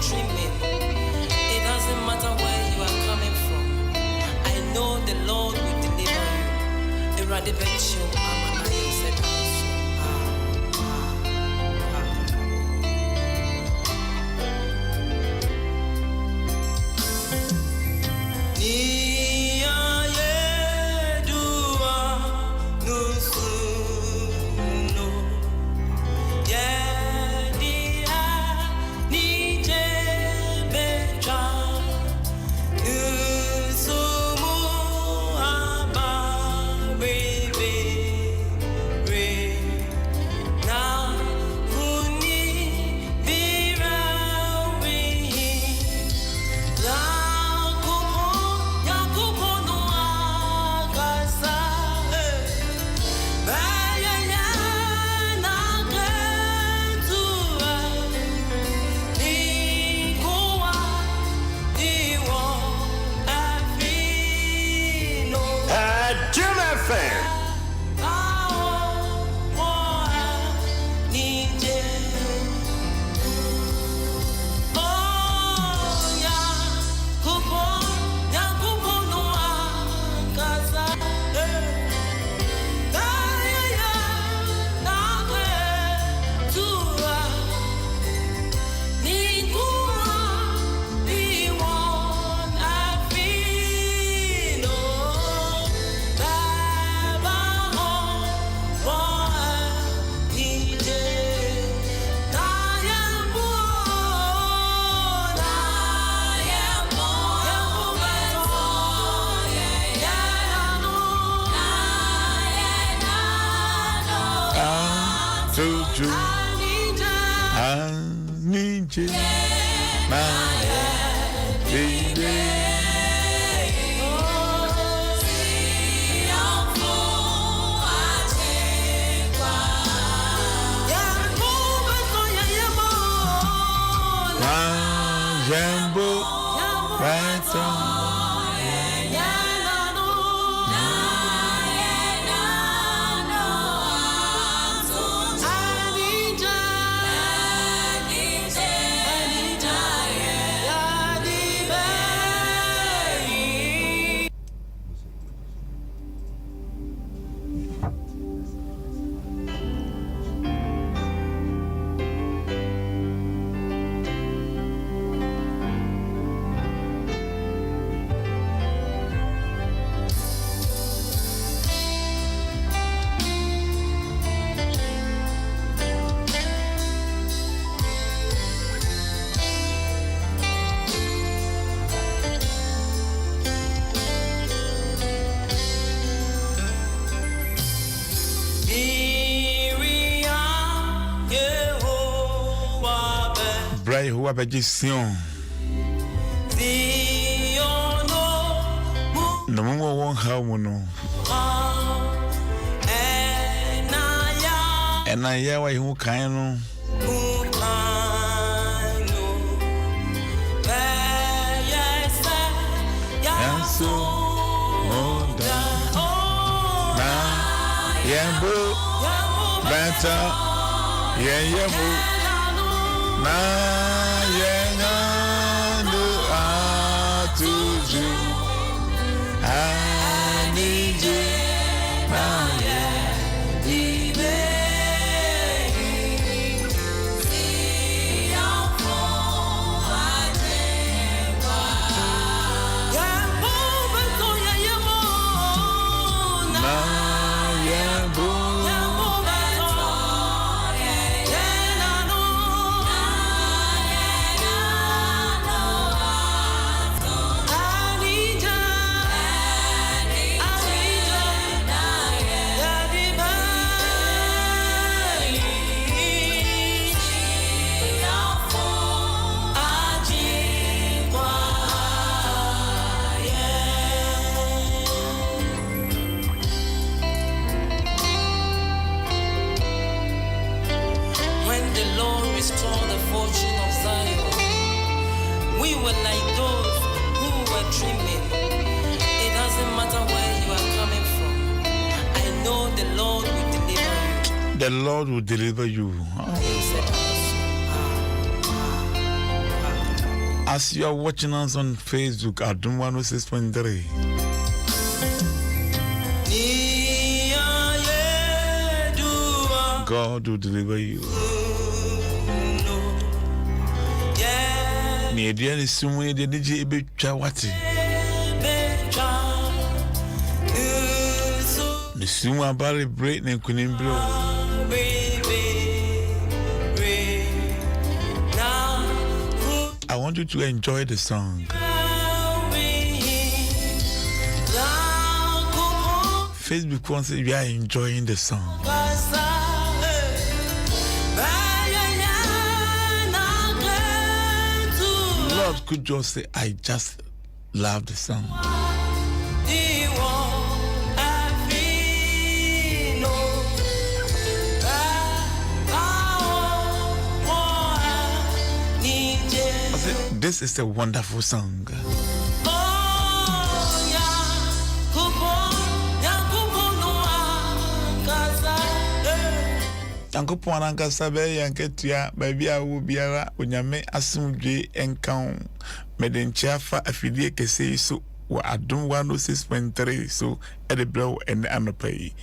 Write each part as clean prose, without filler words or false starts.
dreaming. It doesn't matter where you are coming from. I know the Abedition. No more one how no. And I hear why who kind the Lord will deliver you. As you are watching us on Facebook at Doom 106.3, God will deliver you. Near the end is soon the DJ be chawati. The soon about it break and couldn't blow. I want you to enjoy the song. Facebook wants to say you are enjoying the song. Lord could just say, I just love the song. I said, this is a wonderful song. Uncle Ponanka Sabe and Ketia, baby, I will be a Unyame Asumji and count Medenchafa affiliate say so. I don't want to 6.3 so at the blow and the anopay.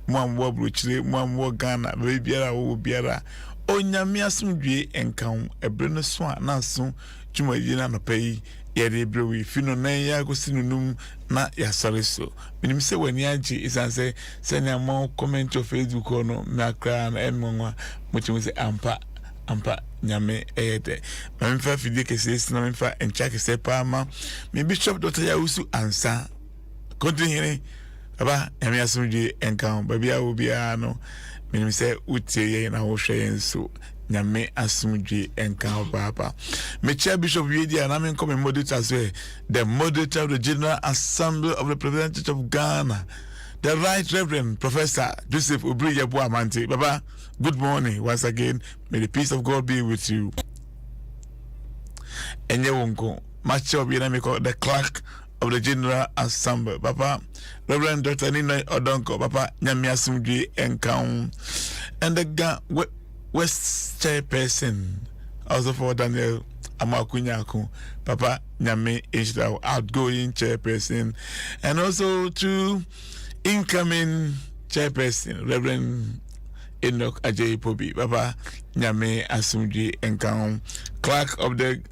One more brutally, one more Ghana, baby, I will be a Unyame Asumji and count a Bruno Swan, Nansu, Jumayina no pay. Yede blowy fino na ya go sinunum na ya sare so minim se wani agi isanse se na mo comment on Facebook no na kra na enmonwa mochimu se ampa nyame eyede ma mfa fidie kese na mfa encha kese pa ma mi bishop Dr. Yawusu ansa continue aba nyame asumdie enka ba bia obi a no minim se utie ye na wo hwe enso Nyame asumdwe enka papa. Mecha Bishop Yedi and I'm coming moderator as well. The moderator of the General Assembly of the Representatives of Ghana, the Right Reverend Professor Joseph Ubri Yabuamante. Baba, good morning once again. May the peace of God be with you. Enye wonko, Macho Bienamiko, the clerk of the General Assembly. Papa, Reverend Dr. Nina Odonko, Papa, Nyame asumdwe enka. And the West Chairperson, also for Daniel Amakunyaku, Papa Nyame Ishda, outgoing chairperson, and also to incoming chairperson, Reverend Enoch Ajay Pobi, Papa Nyame Asumji Enkaun, clerk of the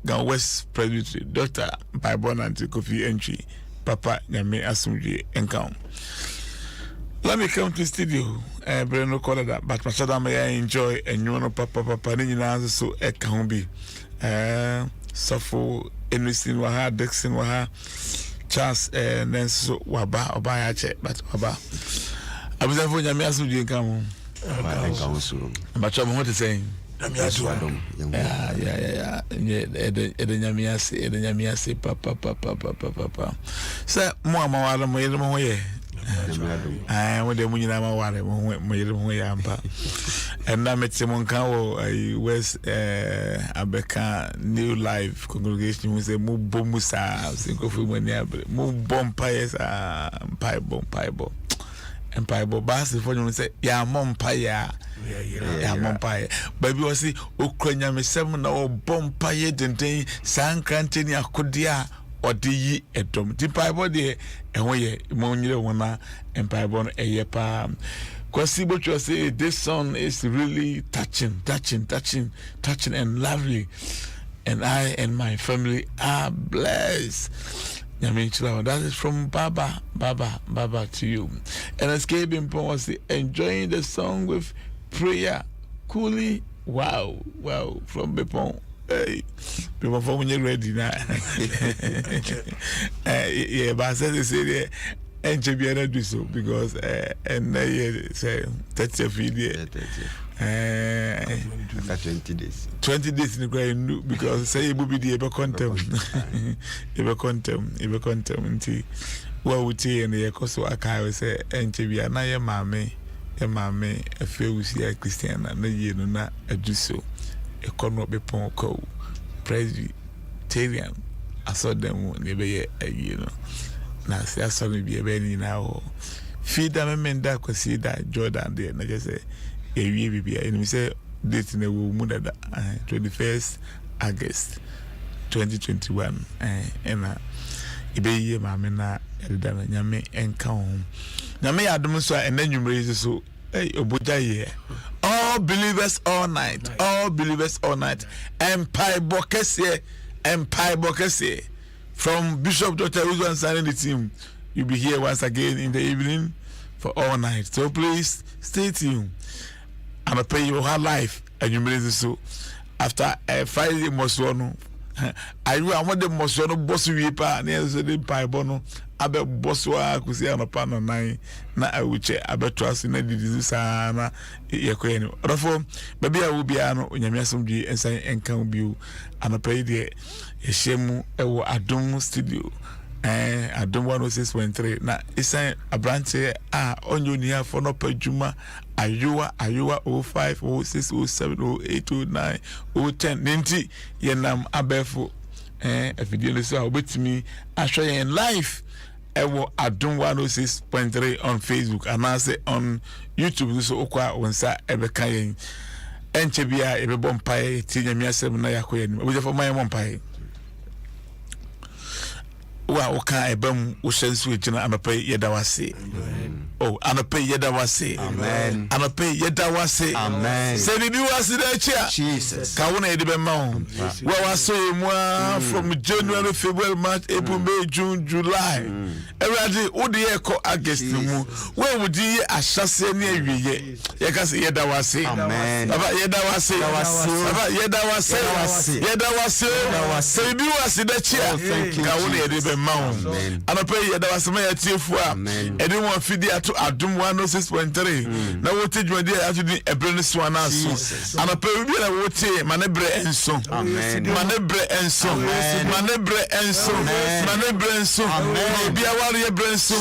Ghana West Presbytery, Dr. Bible Nanti Kofi Entry, Papa Nyame Asumji Enkaun. Let me come to the studio. Breno call that, but Machada may enjoy and you know Papa Nina so Ekambi. Sofo Enusin Waha, Dexin Waha, Charles Nenso Waba, Obayache, but Waba. I was avoiding a mess with you come. But what is saying? Yeah. Edenyamiasi, papa. Sir, Mama, my I want the money now. And I met someone I was Abeka New Life congregation was a move bomusa, single for when move bompires, pie bomb. And pie bass for you say, yeah, mompire. Yeah, mompire. Baby was the Ukrainian 7 hour bompire, then San Cantini Akodia. Or the etom the Bible there and we money one and Bible a year palm. Kwasibo to say this song is really touching and lovely, and I and my family are blessed. That is from Baba to you. And escaping was enjoying the song with prayer coolly. Wow from Bepon. Hey, people for when you're ready now. Yeah, but I said they say and to be able to do so because and say 30 video. 20 days. 20 days in the ground because say you will be the ever contempt. Ever contempt. What would say and the Ecoso Akai say and to be another mammy, a few see a Christian and the year not a do so. A corner be ponko, Presbyterian. I saw them when they be a year. Now, say I saw me be a benny now. Feed them men that could see that Jordan there. And I just say, a year be and we say, date in the woman that 21st August 2021. And it be ye, mamma, Eldana, Yame, and come. Now, may I demonstrate and then you raise so. Hey, Obuja here. All believers all night. All believers all night. Empire Bokese. From Bishop Dr. Uzwan signing the team. You'll be here once again in the evening for all night. So please stay tuned. And I'll pay you whole life. And you may so. After Friday, Moswono. I want the Moswono boss weeper near the Empire Bono. Abe boswa kusi anopano nine na awuche abe trust na didizu sana yekoyeni odofo baby a wo bia no onyame asomdwe ensan enka obiu anopai de yeshemu ewo Adom studio Adom 106.3 na isan abranche a onyo ni afo no padwuma ayowa 05 06 07 08 09 010 nenti yenam abefo video so obetimi ahwe yen live ewo Adom 106.3 on Facebook and also on YouTube so okwa wonsa ebeka yen enche bia ebebo mpae tinya miasem na yakoye ni oje for my mpae wa oka ebam wo hyensu ejina anopai yedawase oh anopai yedawase amen anopai yedawase amen se bibi wase da chia Jesus ka wona yede be ma ho wa waso emu from January, February, March, April, May, June, July everyday wo de ye ko August mu we wudi ye ahyase ne awiye ye ka se yedawase amen baba yedawase baba yedawase yedawase se bibi wase da chia ka wona yede be Mount anopai yedawase ma ya tiefu a edi won fidi ato Adom 106.3 na wote dwade ato di ebrene so anaso anopai bi na wote manebre enso manebre enso manebre enso manebre enso obi aware ye brenso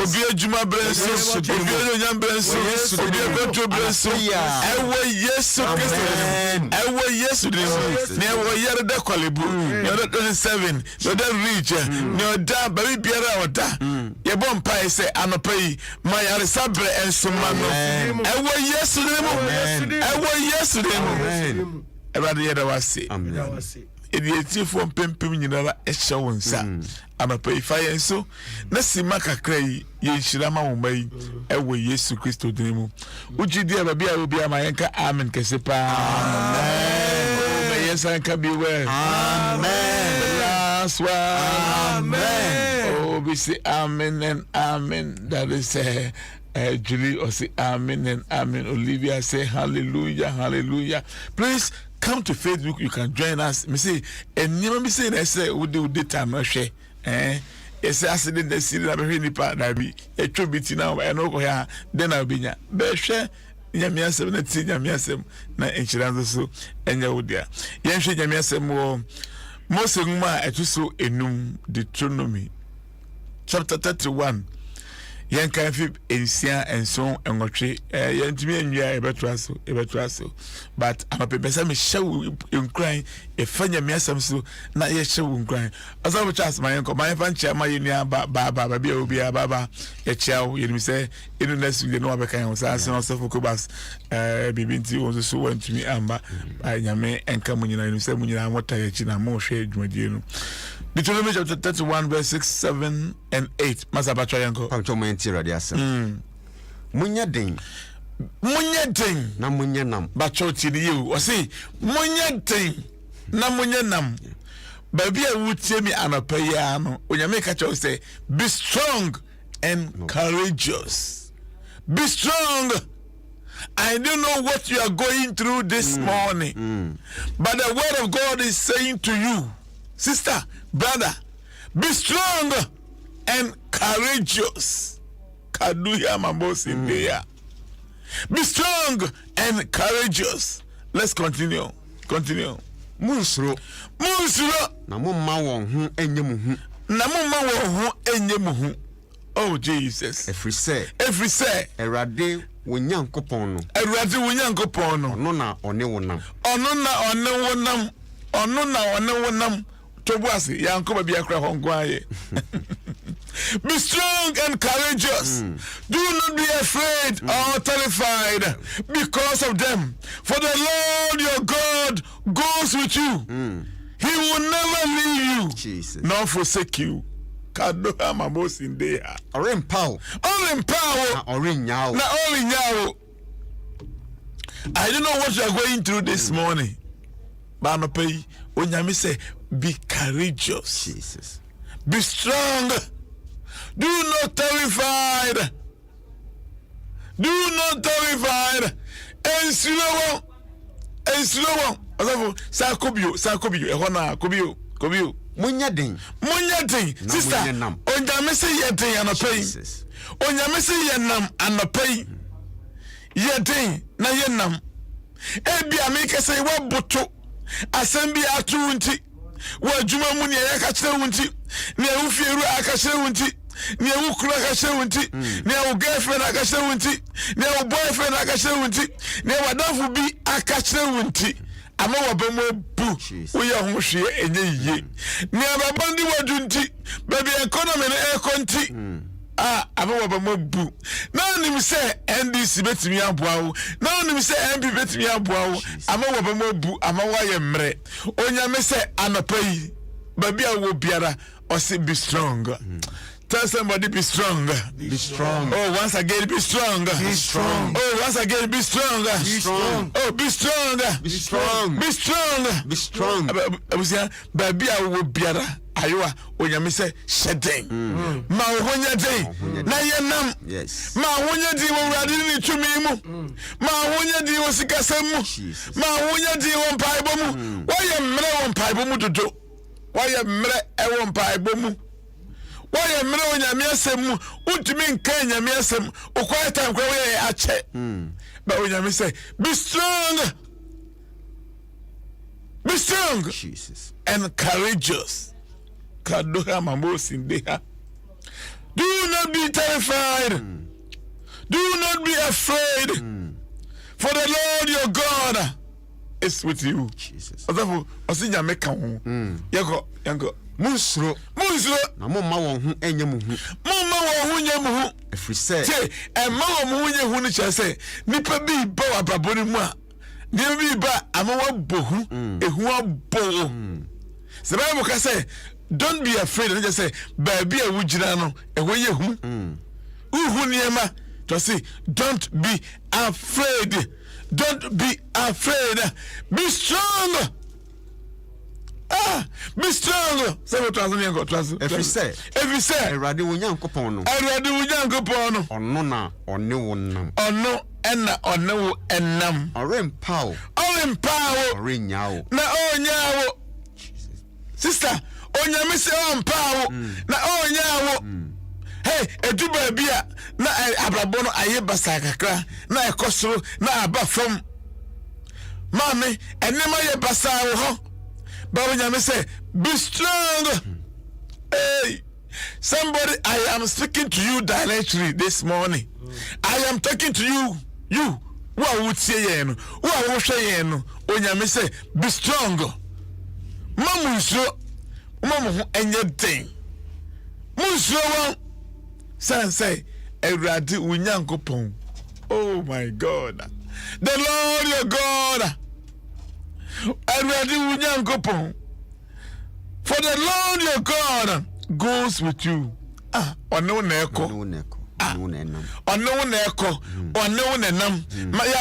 obi adwuma brenso obi onyam brenso obi betro brenso ewo Yesu Kristo ewo Yesu ne ewo yere de kwalebu yere 27 yere reach ne oda baby biara oda ye bom pai se anopai mayare sabre ensomano ewo Yesu ne mo ewo Yesu ne mo ebade yeda wase edietifo mpempem nyinara ehye wonsa anopai faye nso na sima kakra yi ye nhira ma wo mai ewo Yesu Kristo din mu ugidi ababi a obi amayenka amen kesepa amen o me yesanka bi we amen amen oh we say amen and amen that is Julie or say amen and amen. Olivia say hallelujah, hallelujah. Please come to Facebook. You can join us. Me say, and never me say I say we do time no share. Yes, accident the city na be nipa na bi. E tro biti na e no ko ya den na obinya. Be hwe nyamiasem na ti nyamiasem na enchiranzo so enya wodia. Yen hwe nyamiasem wo Mose nguma etuso enum Deuteronomy chapter 31. Yan kan fi ensia enson enwotwe yantimi enwia ebeto but amapepesa me hyew enkran efanya miasam so na ye hyew enkran asawo chas mayen ko mayen fan chia mayen ya ba bia obi baba ye chiawo ye mi say enu next week no abeka yan so asen osefo kobas bibinti won so wantumi amba nyame enka munyina enu say munyina mota ye chi na mo hwe adwumadie no Deuteronomy chapter 31 verse 6, 7 and 8 Masabatra yanko Munya den na munya nam bachoti ni you o say munya den na munya nam baby a wutie mi anopai ya no onyame ka cho say be strong and courageous. Be strong. I don't know what you are going through this morning, but the word of God is saying to you, sister, brother, be strong and courageous. Kaduya mambos in there. Be strong and courageous. Let's continue. Munsuro na mumma won ho enyemu hu. Oh Jesus. Every say Erade wo Nyankopon no. No na one wonam. Tobuasi yankoba bia kra hongwaye. Be strong and courageous. Do not be afraid or terrified because of them. For the Lord your God goes with you. He will never leave you, Jesus, nor forsake you. Kadoha mamos in there. Orin power. Na only nyawo. I don't know what you are going through this morning. But no pay. Onyame say, be courageous. Jesus. Be strong. Do not terrified. Do not terrified. And slow. Sakobio. Ehona kobio. Munya den. Sister. Onyame say yeden anapay. Jesus. Onyame say yenam anapay. Yeden na yenam. Ebia me kese wa boto. Asem bi atu nti. Wa adwuma mu ne ya ka kire wunti. Ne ewufieru aka kire wunti. Ne ewukura ka kire wunti. Ne ewu girlfriend aka kire wunti. Ne ewu boyfriend aka kire wunti. Ne wadafu bi aka kire wunti. Ama wabemo bu wo ye ho hwe enye yiye. Ne ababandi wadunti. Baby economy ne ekonti. Ama wabemo bu. Na nim se NDC betimi aboa wo. Na nim se MP betimi aboa wo. Ama wabemo bu ama wa ye mre. Onyame se anopai. Baby awo biara or say be strong. Tell somebody be strong. Be strong. Oh, once again be strong. Be strong. Oh, once again be strong. Be strong. Oh, be strong. Be strong. Be strong. Be strong. Abusia baby awo biara ayoa onyame se shedden. Ma wonya den. Na yenam. Yes. Ma wonya di wo wrade ni tumi mu. Ma wonya di wo sikasem mu. Ma wonya di wo mpaibo mu. Wo ye mre wo mpaibo mu dodo. Wo ye mre e wo mpaibo mu. Why mre onyame asem mu utumi nka nyame asem ukwa time kwa we ache but onyame say be strong Jesus and courageous kadoha mamosi ndeha. Do not be terrified. Do not be afraid. For the Lord your God is with you. Jesus Therefore osinya meka ho yango Munsuro na momma won ho enya mu hu momma won ho nya mu hu efri se emma won ho nya hu ni chese nipa bi ba wababoni mu a ni bi ba amawa bohu ehu abo se ba mo ka say don't be afraid and just say baby a wujira no eho ye hu uhu niema to say don't be afraid. Be strong. Be strong. Say what translate. Every say. Erade wo Nyankopon no. Onno na onne wo nam. Onno enna onne wo ennam. Orempa Orenyawo. Na onyawo. Sister, onyame se onpawo. Na onyawo. Hey, eduba bia na abrabo no aye basa kakra na ekosoro na aba fam. Mami, enema ye basa wo ho. But say, be strong. Hey, somebody, I am speaking to you directly this morning. I am talking to you. You, who are would say, who are saying, Onyame say, be strong. Mamu, anything. Musro, son say, Eradi Unyankopon. Oh my God, the Lord your God. For the Lord your God goes with you. Ono neko. Ma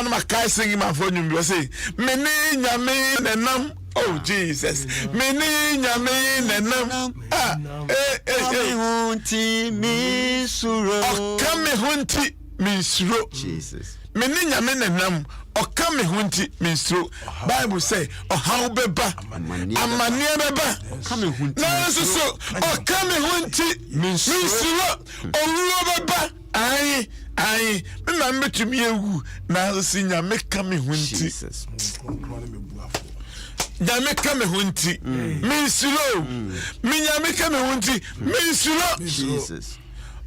makai sing my phone you say. Meni nyame nenam. Oh Jesus. Meni nyame nenam. Hunti misuro. Jesus. Meni nyame nenam. Okame hunti minstro. Bible say how beba amania beba okame hunti na so okame hunti minstro owuo beba ai me ma metumi ewu na so nyame kame hunti Jesus nyame kame hunti minstro me nyame kame hunti minstro Jesus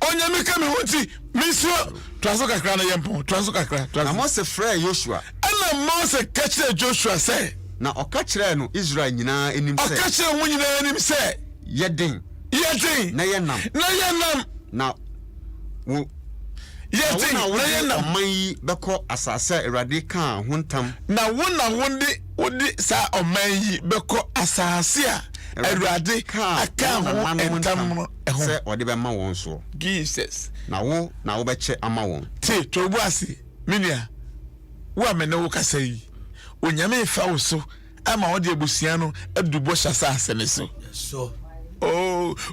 onyame kame hunti minstro twaso kakra na yempo twaso kakra na Mose frɛ Joshua ana Mose kachire Joshua say na ɔkachire no Israel nyinaa enim sɛ ɔkachire wo nyinaa enim sɛ yɛden na yenam na wo yɛden na yenam ɔman yi bɛkɔ asase Awurade ka ho ntam na wo wode sa ɔman yi bɛkɔ asase a Awurade aka ho ntam no sɛ ɔde bɛma wɔn so Jesus na wo bɛkyɛ ama wɔn te tobu ase minia wo amene wo kasa yi onyame fa wo so ama wo de abusua no adubo hyasa asene so so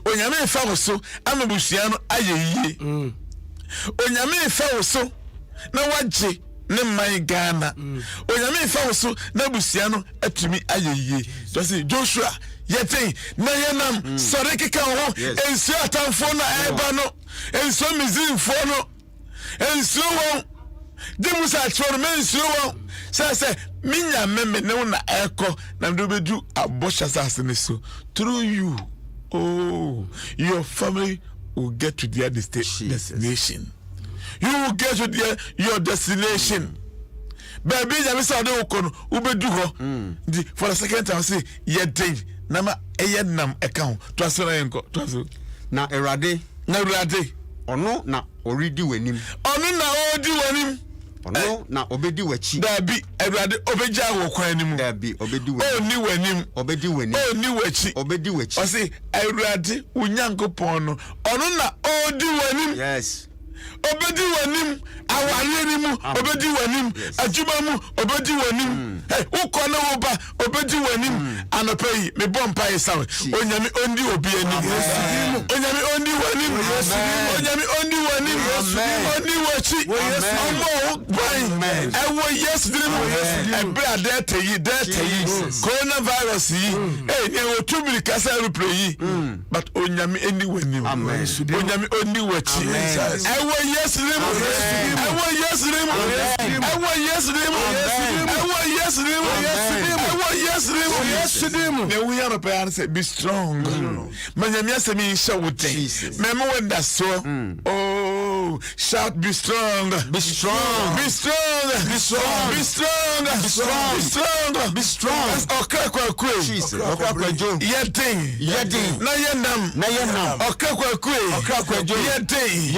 onyame fa wo so ama abusua no ayeyiye onyame fa wo so na wagye ne man Ghana onyame fa wo so na abusua no atumi ayeyiye so say Joshua yete na yenam sore keka ho ensu atamfo na eba no ensu mizimfo no ensu won demusa choro mensu won say minya meme ne na eko na do bedu abosha sasene so through you your family will get to their destination. You will get to your destination. Baby, you say dey okono ubedu ho for the second time say ye dey na ma eyenam account to aso na yenko to aso na erade ono na oridi wanim ono na obedi wachi dabi erade obeja wo kwan nim dabi obedi wanim oni wanim oni wachi obedi wachi o say erade unyankopon no ono na odi wanim yes obedi wanim awale mu obedi wanim adjuma mu obedi wanim ukona wo ba obedi wanim anopai me bompa yesawe onyame ondi obi anim onyame ondi wanim onyame ondi wanim ondi wachi omo amen ewo yes dream ebra data yi coronavirus yi ne wo tumiri kasa replay yi but onyame endi wanim onyame ondi wachi ewo yes dream be strong. Manyamia se mi shawute. Memo wenda so. Oh, shout be strong. Be strong. Be strong. Be strong. Be strong. Be strong. Be strong. Be strong. Okay, quick. Jesus. Okay, Joe. Yeding. Na yenam. Okay, quick. Okay, Joe. Yeding.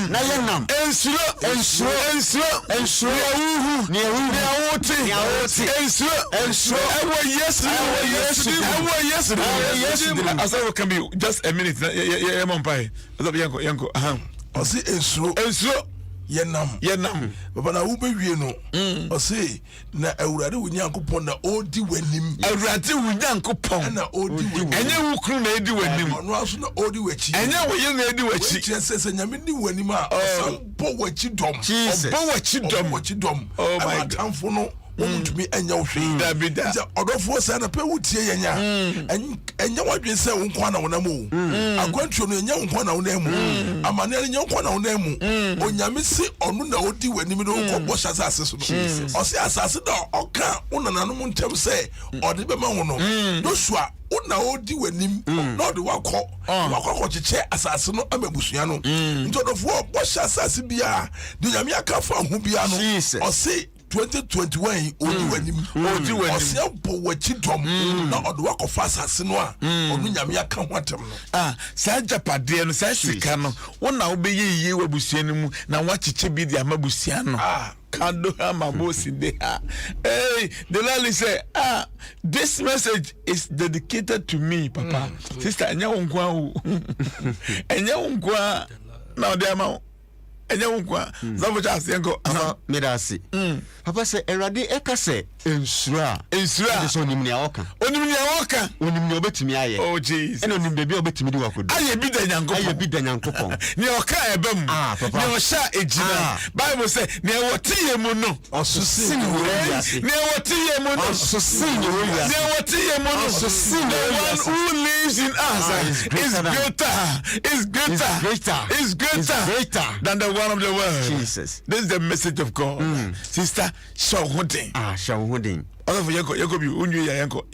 Na yenam. Ensure. Yes. I said, can be just a minute. Yeah, Mampai. Yanko. I say ensure. Yenam. Baba na ube wie no. O say na Awurade Onyankopon na odi wanim. Awurade Onyankopon na odi wanim. Enye wo kru na edi wanim. Ono aso na odi wachi. Enye wo ye na edi wachi. Chese nyame ni wanim a sampo wachi dom. Wachi dom. Oh my God. Amfo no womutumi anya ohwe David odofo se na pe wutie yenya enya wadwen se wo nkwa na wonamu akwantuo no enya nkwa na wonamu amane enya nkwa na wonamu onyame se onu na odi wanim no ko bosha asase so no o se asase da oka wonananom ntem se odi be ma wo no Joshua una odi wanim no de wakọ cheche asase no amabusua no ntodofo bosha asase bia de nyame aka fa ho bia no o se 2021 odi wanim osia bo wachi dom na odwa ko fa asase no a onu nyame aka ho atem no sa japade no sa sika no wona wo beye yiye wabusua no mu na wachiche bi di amabusua no kando amabosi de hey the Lord say this message is dedicated to me papa sister enya wonkwa o enya wonkwa na ode ama enya wonkwa zabo cha asenko medasi papa say erade eka say ensura so onimni awoka onimni obetimi aye oh Jesus eno nimbe bi obetimi di wakodo aye bi da nyankopon ni oka ebam ni osha ejina Bible say ni ewotiye mu no osusin woriase ni ewotiye mu no osusin woriase ni ewotiye mu no osusin woriase the one who lives in us is greater than the one of the world. Jesus, this is the message of God. Sister show hunting all of yanko bi unyu ya yanko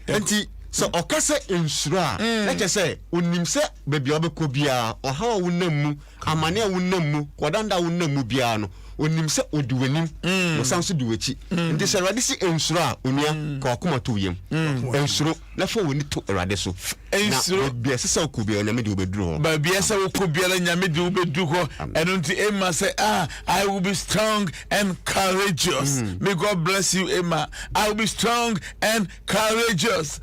enti so okase ensura na say onim se bebia obekọ bia oha wonam amane wonam mu kodanda wonam mu bia no onim se odi wanim no sanso di wachi enti se rade si ensura onua ka okoma to yem ensuro na fa woni to erade so ensuro bia sesa ko bia nyame de obeduru ho ba bia sa ko bia la nyame de obedu ho eno nti Emma say I will be strong and courageous. May God bless you, Emma. I will be strong and courageous.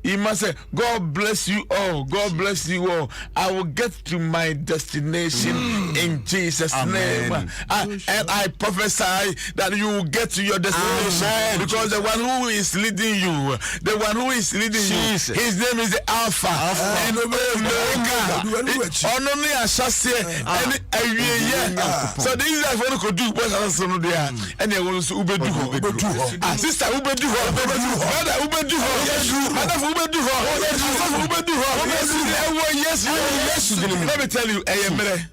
Emma say God bless you all. God bless you all. I will get to my destination in Jesus' name. And I prophesy that you will get to your destination because the one who is leading you, his name is the Alpha and Omega. So this is what we could do. And they want to ubedu. Sister ubedu. Brother ubedu. Mother ubedu. Yes. Let me tell you, Ayamere.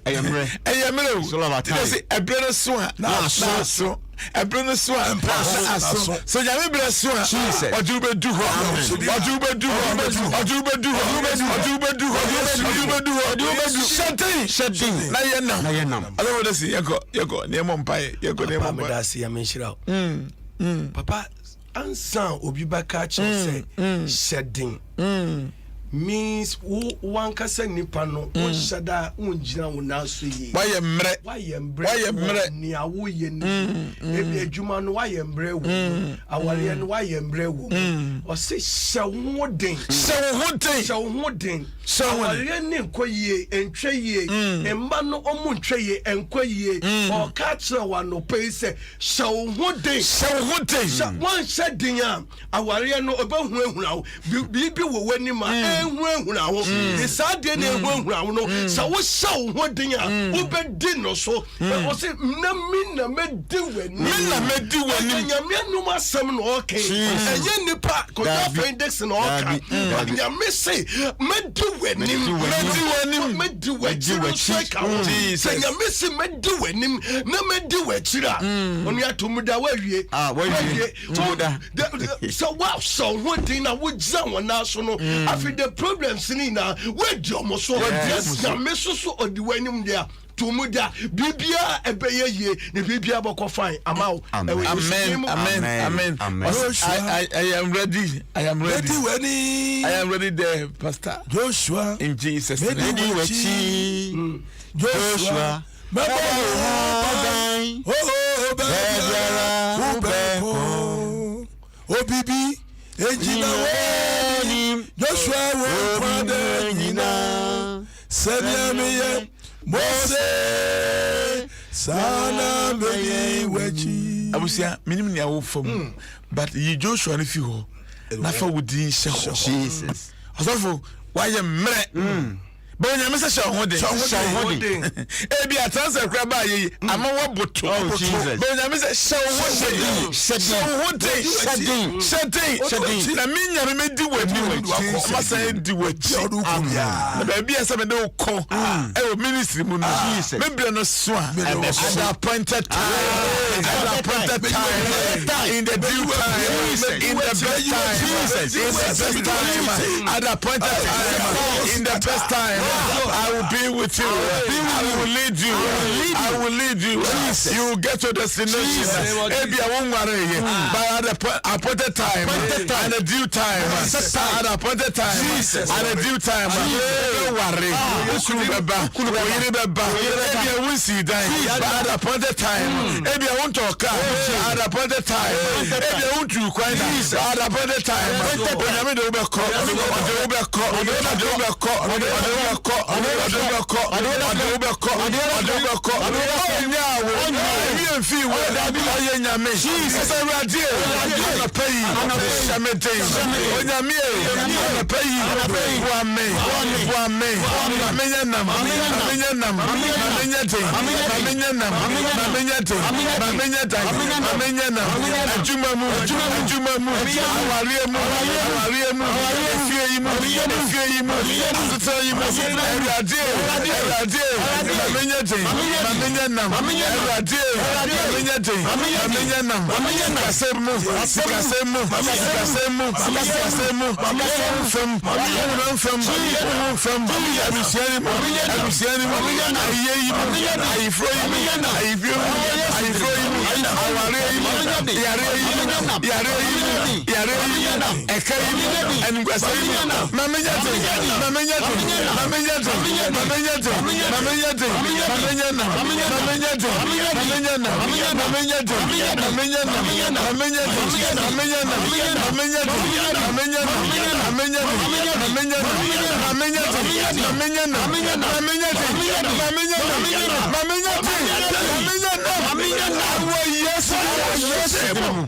A brother swan. A brother swan. So you bless you. Or do bedu. Shutting. I don't want to see. You go. Near Mumbai. You go near Mumbai. Papa, ansan obibaka say shedding. Means one kasa nipa no o shada unjina unaso yi. Why embre ni awo ye ni. Ebi adwuma no why embre wo. Awale no why embre wo. O se shawodin. Awale ni nkoyie entwe yie. Emba no omu ntwe yie enkoyie. O ka kire wa no pe se shawodin. One shedding am. Awale no obahu ehuna wo. Bibi wo wani ma ehuna wo isade na ehuna wo no sa wo shaw ho den a wo be di no so o se na mi na medi wani nyame no masem no okay enye nipa ko da index no okay nyame say medi wani se nyame say medi wani na medi wachira onu atomuda wawie tumuda so wow so ho den na wo gza wona so no afi the problems ni na we di omo so yes na me so odi wanim dia tumuda bibia ebeye ye ne bibia boko fine amao amen I am ready I am ready there Pastor Joshua in Jesus name Joshua Obibi ejina woni Joshua wo kwade nyina semiamiye Mose sana beyi wachi abusia minim ne awo fam but ye Joshua ne fi ho na fa wodi hye ho Jesus osofo why mre but when you say shawodin ebi atanse kra ba ye ama wo boto but when you say shawodin na minya me di wani ma say di wachi na ba bia say me de ko e o ministry mu no me bia no so at the appointed time in the due time in the best time at the appointed time in the best time I will be with you. I will lead you. I will lead you. You will get to destination. Maybe I won't worry. But at the appointed time, at the due time, at the appointed time, at the due time, don't worry. Maybe I won't see that. But at the appointed time, maybe I won't talk. At the appointed time, maybe I won't do quite. At the appointed time, when I'm in the overcoat, I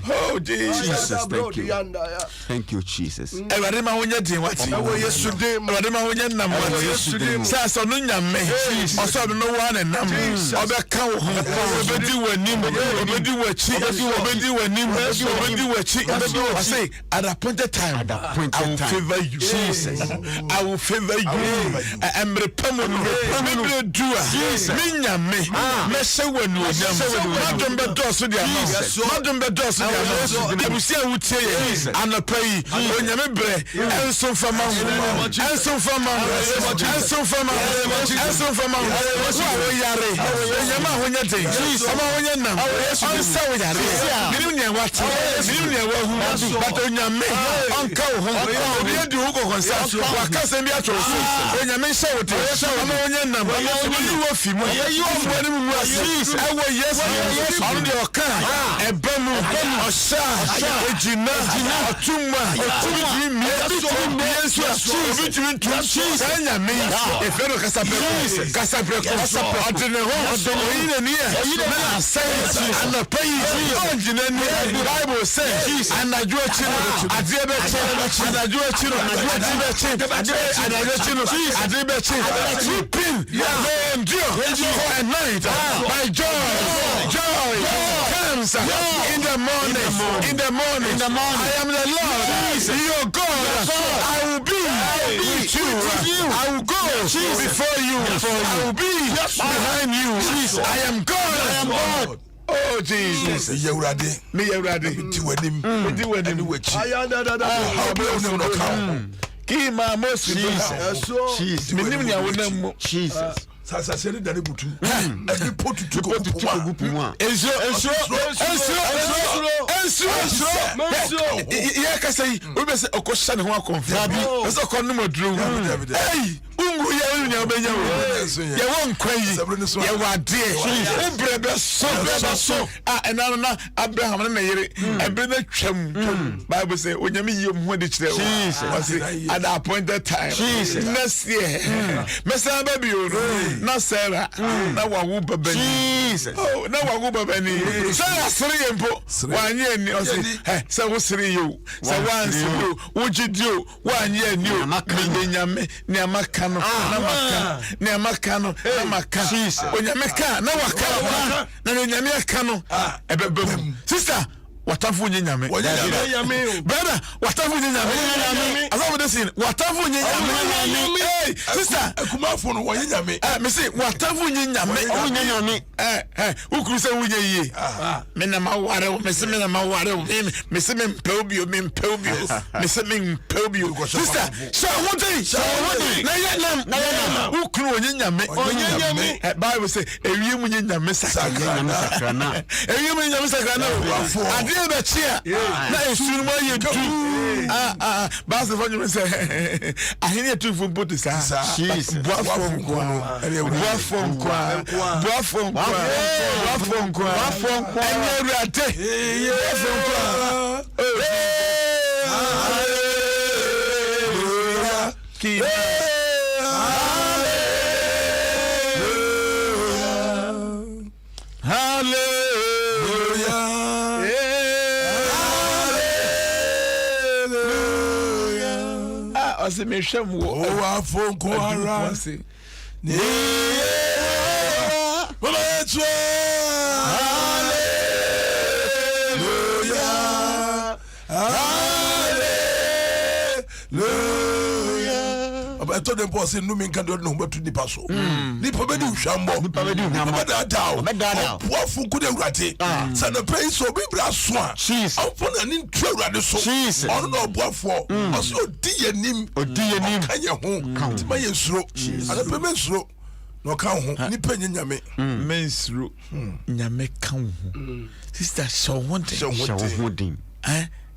Oh Jesus, thank you Jesus. Everybody ma wonya din wati. Everybody ma wonya nam wati. Sa so no nyame. Oso do no wa na nam. Obeka wo ho. Obedi wanim, obedi wachi, obedi wanim, obedi wachi. I say at a appointed time I will favor you. Jesus. I will favor you. Emre pamo me dua. Me nyame. Me se wanu nyam. Madom be doso dia. Madom be doso dia. Ebusia wutie ye. Anapai onyame bre enso fama enso fama enso fama enso fama wo yare onyame ahonya den ama ahonya nam onsa wo yare minim ne wate minim ne wahu but onyame onka wo ho obi edi wo kokonsa wakasa bi atwo so onyame hye wo te ama ahonya nam obi wo fi mu wo ne mu ase ewo yes on the oka ebemu osha ejina otuma otumi yesu sanya me efero kasapre adene ho oyine ni na say anapai ojine ni Bible says anaju chiro adebe chiro anaju chiro adebe chiro adebe chiro weeping no endure for a night by joy comes in the morning I am the Lord your God. I will be with you. I will go before you. I will be behind you. I am God. Oh Jesus. Me yewrade. Ti wanim. Ki ma most Jesus. Me nim nya wonam Jesus. Sasa seri dani butu. Every pot to go puma. Enso. Ya kasai, obe se okosha ne ho akonfa bi. Ese okon no modru. Hey, ungu ya unya obenya wo. Ya won kwayi. Ya wade. Obrebe so. Enano na Abraham na yere. Ebre na twam. Bible say onyame yom ho de kire wo. At the appointed time. Next year. Mesa baby o. Na Sarah na wawu babani Jesus na wawu babani Sarah siri yempo wanye ni o se wo siri yo se wansi yo wo gidio wanye ni o nyame ni amaka no na maka Jesus onyame ka na waka na nyame aka no ebebem sister watafu nyame brother watafu nyame azabu desin watafu nyame hey sister kumafo no nyame me say watafu nyame ukuru se wunye yi me na maware me se me na maware me se me mpelbio me se me mpelbio sister so wonte na yenam ukuru nyame Bible say ewie mu nyame sakrana ewie mu nyame sakrana ade be chia na esuru mo ye du bas for you say ahini etu fu botu sa Jesus boafon kwa enye ruate ki ase me hwam wo afonko ara ni Hallelujah I told them boss no men can do no but to the paso ni pabedi hwambo ni pabedi hwambo da poafu ku de urate sa no pay so bibra so a afona ni ntwa urade so ono no boafo oso odi yanim kanya ho ti ma yesuro ana peme suro no ka ho ni penye nyame mensuro nyame ka ho sister show one thing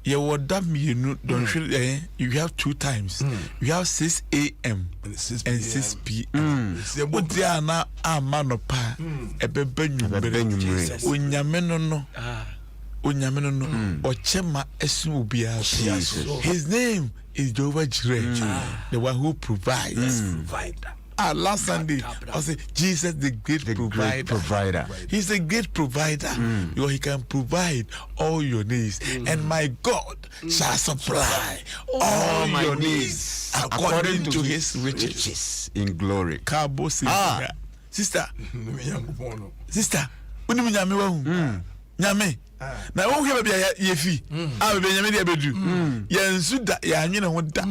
you that you don't feel you have 2 times you have 6 a.m. and 6 p.m. What they are now man of pa Unyameno Ochema Esu Ubia. His name is Jehovah Jireh, the one who provides. Last Sunday, I said Jesus, the great provider. He's a great provider. He can provide all your needs, and my God shall supply all your needs according to His riches in glory. Kabo sister, uni nyame wa nyame. Na wo hwe bia ye fi a bia nyame dia bedu ye nsu da ya anwene ho da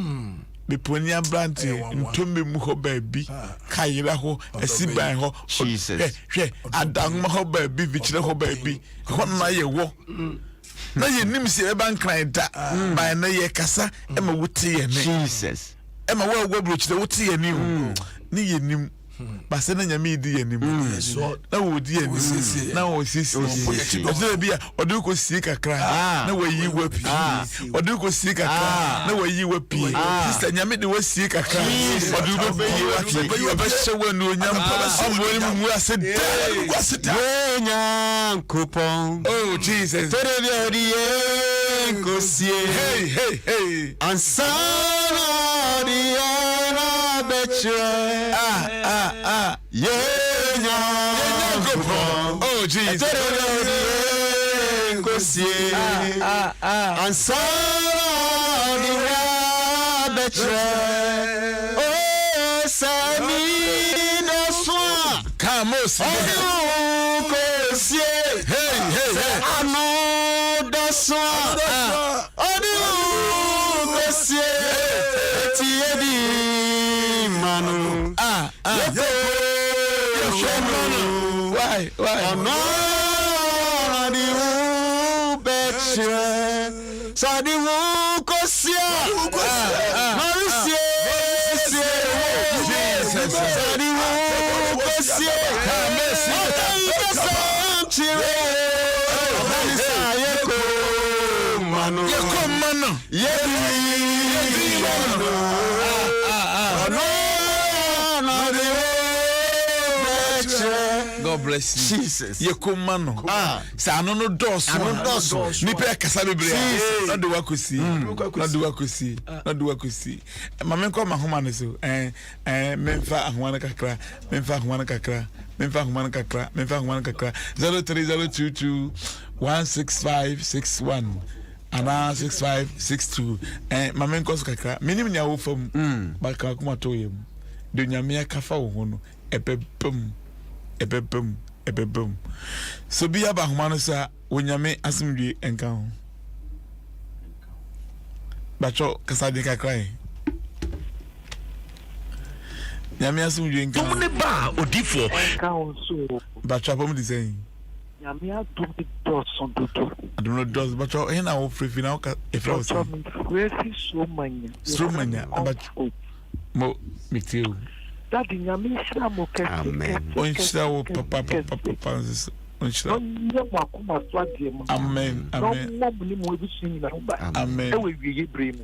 be poni abrante ntombe mu ho baabi kayira ho asiban ho Jesus hwe adan ho baabi bichire ho baabi ho na ye wo na ye nim se e ban kran da ba na ye kasa e ma wuti ye ne Jesus e ma wo brochire wuti ye ni ni ye nim base na nyame di yanim na wo di yanim na wo sisi o bia odu ko sie kakra na wo yi wapi odu ko sie kakra na wo yi wapi sister nyame de wo sie kakra odu ko be yi wapi o be hye no nyam omori mu aseda nya kupon oh Jesus tere de ko sie hey ansana diana betre oh Jesus ansana betre oh sami no soa kamos hey ano da soa odi kosie tiedi manu why no di betre sa di kosie marisie sa di kosie kamesi chire mano God bless you. Jesus. Yekomano. Sa no doso. Ni pe kasa bebre. Na de wakosi. Na de wakosi. Ma men ko ma homa no so. Memfa ahwana kakra. 03022 16561 ana 6562. Ma men ko so kakra. Minim nya wo fam. Ba ka kuma to yem. De nyame akafa wo ho no. Ebebum. So be aba humano sa wonyame asimdwe enka ho. Bacho kasa de kakrai. Nyame asimdwe enka. Tum ne ba odifo. Enka ho so. Bacho apom di sen. Nyame adum di doson dodo. Adum no dos bacho he na wo frefi na ka efra wo sen. Frefi so manya. Bacho mo mitio. Daddy nyame shira mo keke. Amen. Onshira wo papa. Onshira. Onye wakuma so ade mo. Amen. No mo ni mo ebisu ni na ba. Amen. E we wiye brem.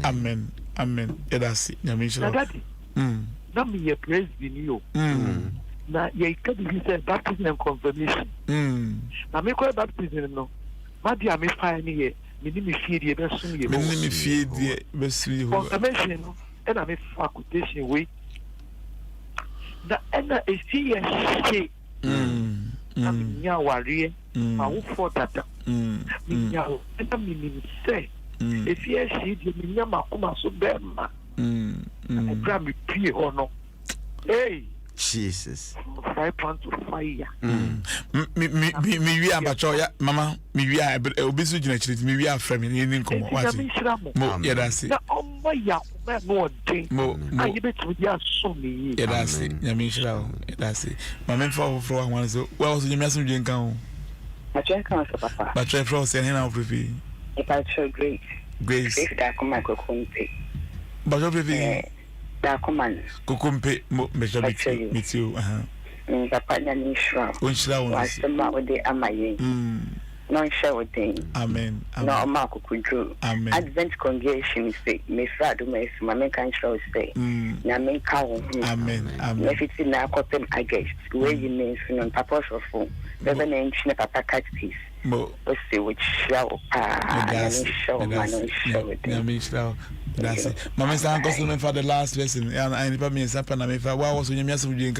Amen. Edasi nyame shira. Daddy. Na me ye praise be ni yo. Na ye ka be say baptism and confirmation. Na me ko baptism no. Ma dia me fa ni ye. Me ni me fie die be so ye. Me ni me fie die be so ye. Confirmation no. And I'm a facultation way. The end is here. I'm now worried. I will for that. Now, and I'm say, if you see the Minamacuma so bad, I grab me pee or no. Hey, Jesus. 5 pounds of fire. Me we are bachoya, mama. Me we are obisu jina me we are friend. Me ni komo. Mo yeah that's it. Mo I bet we are so me. Yeah that's it. Nyame shira. That's it. Mama for one so. Well also nyame asum dwen kan ho. Bachoya kan so papa. Bachoya for say na ofifi. If I show grace. Grace. Grace da come microphone pay. Bachoya ofifi. Da command. Kukumpe measure meet you. Papa Nani Shroud. When shall Was the ma with the Amaye. Non show thing. Amen. No Marco could do. Amen. Advent congregation say, Miss Radu, my main control say, Yamin cow. Amen. Amen. If it's in a cotton, I guess, where you mean, on Papa's phone. Never named Papa Cat piece. Mo, let's see which show. That's it. Mamma San Cosman for the last lesson, and I never mean something. I mean, if I was when you miss with you,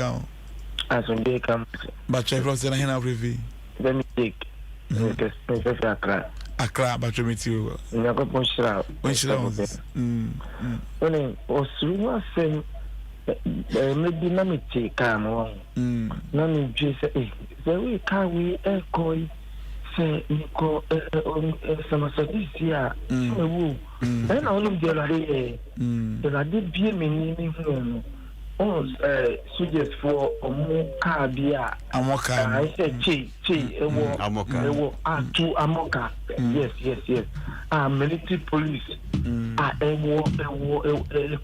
as when they come, but Chevron said, I have review. Let me take a crab, but you meet you. You go push out. When she was, when it was saying, maybe let me take calm on. Let me just say, the way can we echo say, Nico, some this year, then I look the did be meaning. Suggest for a more car beer. Amoka. I said, Amoka. To Amoka. Yes. Military police. A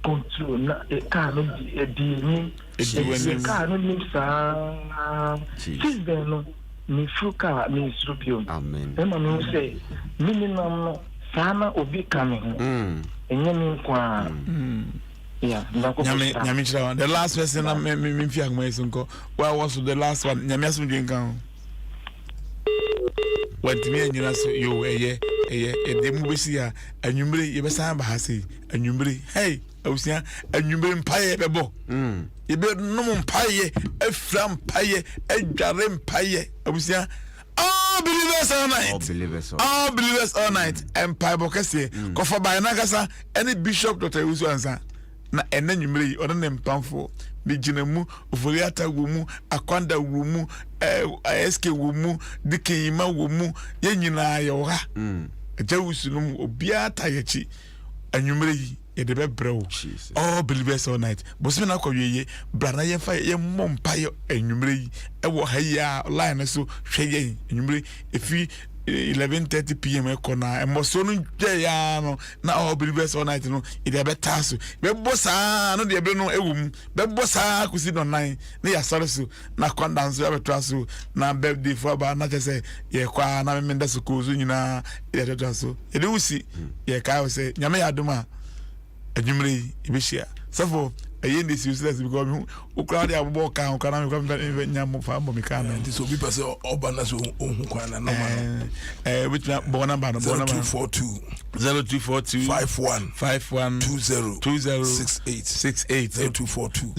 control. Not a car, no, a dealing. A car, no, since then, me fuka, me strupio. Amen. Emma say, minimum, Sama will be coming. And you yeah, the last person I me fear my sonko. Where was the last one? Nyamiasu drink down. What me and you a demu see a number you besan bahasi a number hey I was here a number pie bebo you be no pie a flam pie a jarem pie I was here all believers all night and pie bokase kofa by nakasa any bishop Dr. Usu answer na ene nyumre o na mpamfo bi ginemu oforiata womu akwanda womu SK womu dikeyima womu ye nyina ye wo ha jawusunum obia tayechi anwumre yi ye de bebrɛw all believers all night bosime na kwaweye brana ye fa ye mompa ye anwumre yi e wo ha ya line so hwe ye anwumre efi 11:30 p.m. Ekona emosonu ya no na all believers all night no e dey better so be bossa no dey be no ewum be bossa kusi no nine na ya sore so na condance ya better so na birthday for ba na say ye kwa na me nda so kozu nyina e dey better so e dey usi ye kai say nyame ya duma adwumre e be share so aye this useless because we crowd ya bo kan kana me come nyam fa bo me kan this will be person obana so ohun kwana no which bo number 0242 51 20 68 0242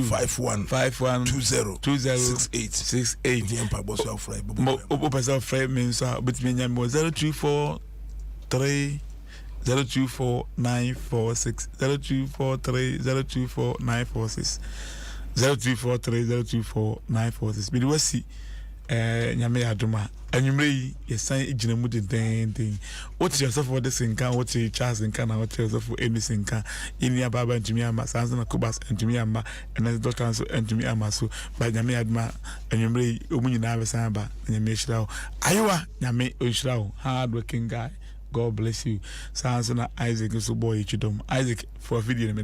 51 68 the empire boss of fry bo person fry me so bit me nyam 0243 024946 0243 024946 bi wasi nyame aduma anwumre yi yesan igina mu den what yourself for this nkan what you Charles nkan na what yourself for any nkan ini ababa ntumi ama sanso na kubas ntumi ama na doctor so ntumi ama so ba nyame aduma anwumre yi omunyina abesan ba nyame hirawo ayewa nyame ohirawo hard working guy. God bless you. Sounds na Isaac so boy chidom. Isaac for video me